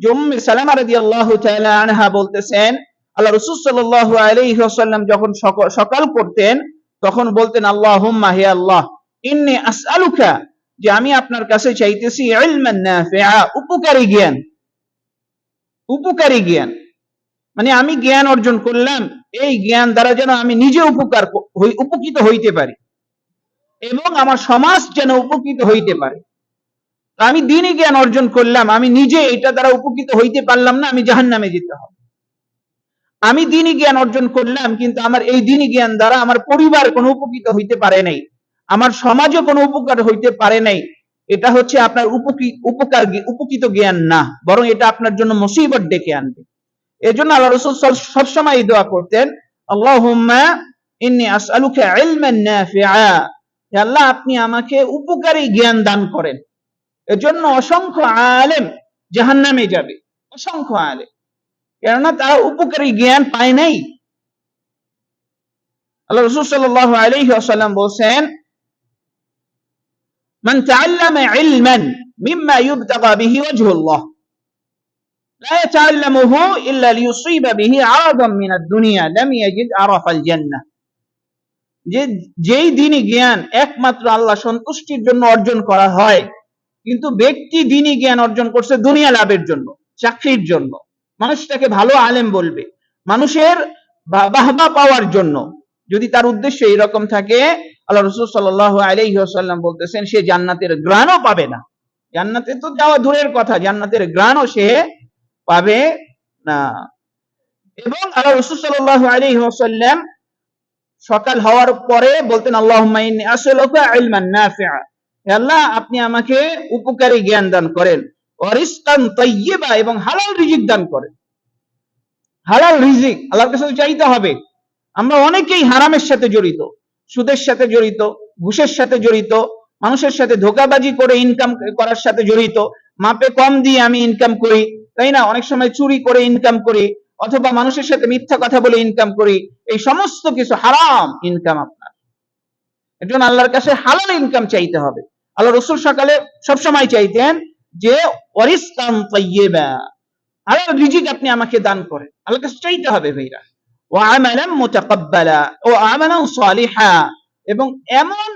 যে উম্মে সালামা রাদিয়াল্লাহু তাআলা আনহা বলতেছেন, আল্লাহ রাসূল সাল্লাল্লাহু আলাইহি ওয়াসাল্লাম যখন সকাল করতেন তখন বলতেন, আল্লাহুম্মা, হে আল্লাহ, ইন্নী আসআলুকা, যে আমি আপনার কাছে চাইতেছি, ইলমান নাফিআ, উপকারী জ্ঞান। উপকারী জ্ঞান মানে আমি জ্ঞান অর্জন করলাম, এই জ্ঞান দ্বারা যেন আমি নিজে উপকৃত হইতে পারি এবং আমার সমাজ যেন উপকৃত হইতে পারে। আমি দ্বীনি জ্ঞান অর্জন করলাম, আমি নিজে এটা দ্বারা উপকৃত হইতে পারলাম না, আমি জাহান্নামে যেতে হবে। আমি দ্বীনি জ্ঞান অর্জন করলাম, কিন্তু আমার এই দ্বীনি জ্ঞান দ্বারা আমার পরিবার কোনো উপকৃত হইতে পারে নাই, আমার সমাজে কোনো উপকার হইতে পারে নাই। এটা হচ্ছে আপনার উপকৃত জ্ঞান না, বরং এটা আপনার জন্য মুসিবত ডেকে আনবে। এজন্য আল্লাহ রাসূল সবসময় এই দোয়া করতেন, আল্লাহুম্মা ইন্নী আসআলুকা ইলমান নাফিআ, হে আল্লাহ, আপনি আমাকে উপকারী জ্ঞান দান করেন। এজন্য অসংখ্য আলেম জাহান্নামে যাবে, অসংখ্য আলেম, কেননা তারা উপকারী জ্ঞান পায় নাই। আল্লাহ রাসূল সাল্লাল্লাহু আলাইহি ওয়াসাল্লাম বলেন, মান তাআল্লামা ইলমান মিম্মা ইউবতাগা বিহি ওয়াজহুল্লাহ লা ইয়াতাআল্লামুহু ইল্লা লিয়ুসিবা বিহি আরাদাম মিনাদ দুনিয়া লাম ইয়াজিদ আরাফাল জান্নাহ, যেই দ্বীনি জ্ঞান একমাত্র আল্লাহ সন্তুষ্টির জন্য অর্জন করা হয়, কিন্তু ব্যক্তি দ্বীনি জ্ঞান অর্জন করছে দুনিয়া লাভের জন্য, চাকরির জন্য, মানুষটাকে ভালো আলেম বলবে, মানুষের বাহবা পাওয়ার জন্য, যদি তার উদ্দেশ্য এইরকম থাকে, আল্লাহ রাসূল সাল্লাল্লাহু আলাইহি ওয়াসাল্লাম বলতেছেন, সে জান্নাতের ঘ্রাণও পাবে না। জান্নাতে তো যাওয়া দূরের কথা, জান্নাতের ঘ্রাণও সে পাবে না। এবং আল্লাহ রাসূল সাল্লাল্লাহু আলাইহি ওয়াসাল্লাম সকাল হওয়ার পরে বলতেন, আল্লাহুম্মা ইন্নী আসআলুকা ইলমান নাফিআ, হে আল্লাহ, আপনি আমাকে উপকারী জ্ঞান দান করেন, ওয়া রিজকান তাইয়্যিবা, এবং হালাল রিজিক দান করেন। হালাল রিজিক আল্লাহর কাছে চাইতে হবে। আমরা অনেকেই হারামের সাথে জড়িত, সুদের সাথে জড়িত, ঘুষের সাথে জড়িত, মানুষের সাথে ধোঁকাবাজি করে ইনকাম করার সাথে জড়িত, মাপে কম দিয়ে আমি ইনকাম করি, তাই না? অনেক সময় চুরি করে ইনকাম করি, অথবা মানুষের সাথে মিথ্যা কথা বলে ইনকাম করি। এই সমস্ত কিছু হারাম ইনকাম আপনার। এর জন্য আল্লাহর কাছে হালাল ইনকাম চাইতে হবে। আল্লাহ রাসূল সকালে সবসময় চাইতেন যে ওয়ারিজকান তাইয়্যিবা, হালাল রিজিক আপনি আমাকে দান করেন, আল্লাহর কাছে চাইতে হবে ভাইরা। ওয়া আমালান মুতাকাব্বালা, ও আমালান সালিহা, এবং এমন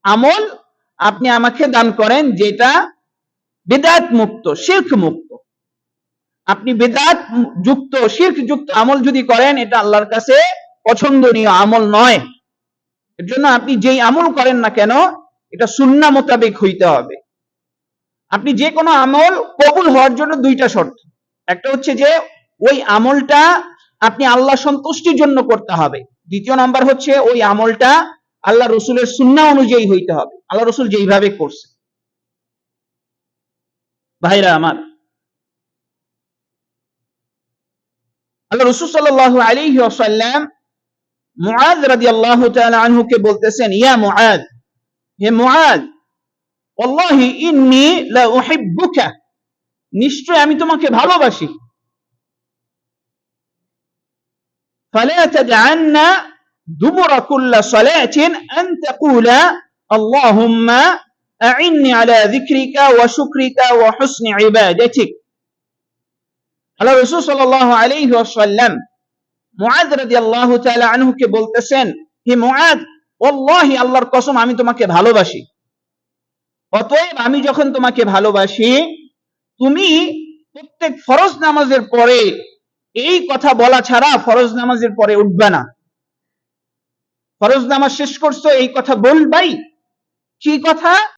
আমল আপনি আমাকে দান করেন যেটা বিদআত মুক্ত, শিরক মুক্ত। আপনি বিদআত যুক্ত, শিরক যুক্ত আমল যদি করেন, এটা আল্লাহর কাছে পছন্দনীয় আমল নয়। এর জন্য আপনি যেই আমল করেন না কেন, এটা সুন্নাহ মোতাবেক হইতে হবে। আপনি যে কোনো আমল কবুল হওয়ার জন্য দুইটা শর্ত, একটা হচ্ছে যে ওই আমলটা আপনি আল্লাহ সন্তুষ্টির জন্য করতে হবে, দ্বিতীয় নাম্বার হচ্ছে ওই আমলটা আল্লাহ রসুলের সুন্নাহ অনুযায়ী হইতে হবে, আল্লাহ রসুল যেইভাবে করছে। ভাইরা আমার, আল্লাহ রাসূল সাল্লাল্লাহু আলাইহি ওয়াসাল্লাম মুআয রাদিয়াল্লাহু তাআলা আনহুকে বলতেছেন, ইয়া মুআয, হে মুআয, ওয়াল্লাহি ইন্নী লা উহিব্বুকা, নিশ্চয় আমি তোমাকে ভালোবাসি। ফালা তাদআন্না দুবুরা কুল্লি সালাতিন আন তাকুলা আল্লাহুম্মা আ'ইন্নি আলা যিকরিকা ওয়া শুকরিকা ওয়া হুসনি ইবাদাতিক। আল্লাহ রাসূল সাল্লাল্লাহু আলাইহি ওয়াসাল্লাম মুআয রাদিয়াল্লাহু তাআলা আনহুকে বলতেছেন, হে মুআয, ওয়াল্লাহি, আল্লাহর কসম, আমি তোমাকে ভালোবাসি। অতএব আমি যখন তোমাকে ভালোবাসি, তুমি প্রত্যেক ফরজ নামাজের পরে এই কথা বলা ছাড়া ফরজ নামাজের পরে উঠবে না। ফরজ নামাজ শেষ করছো, এই কথা বলবাই। কি কথা?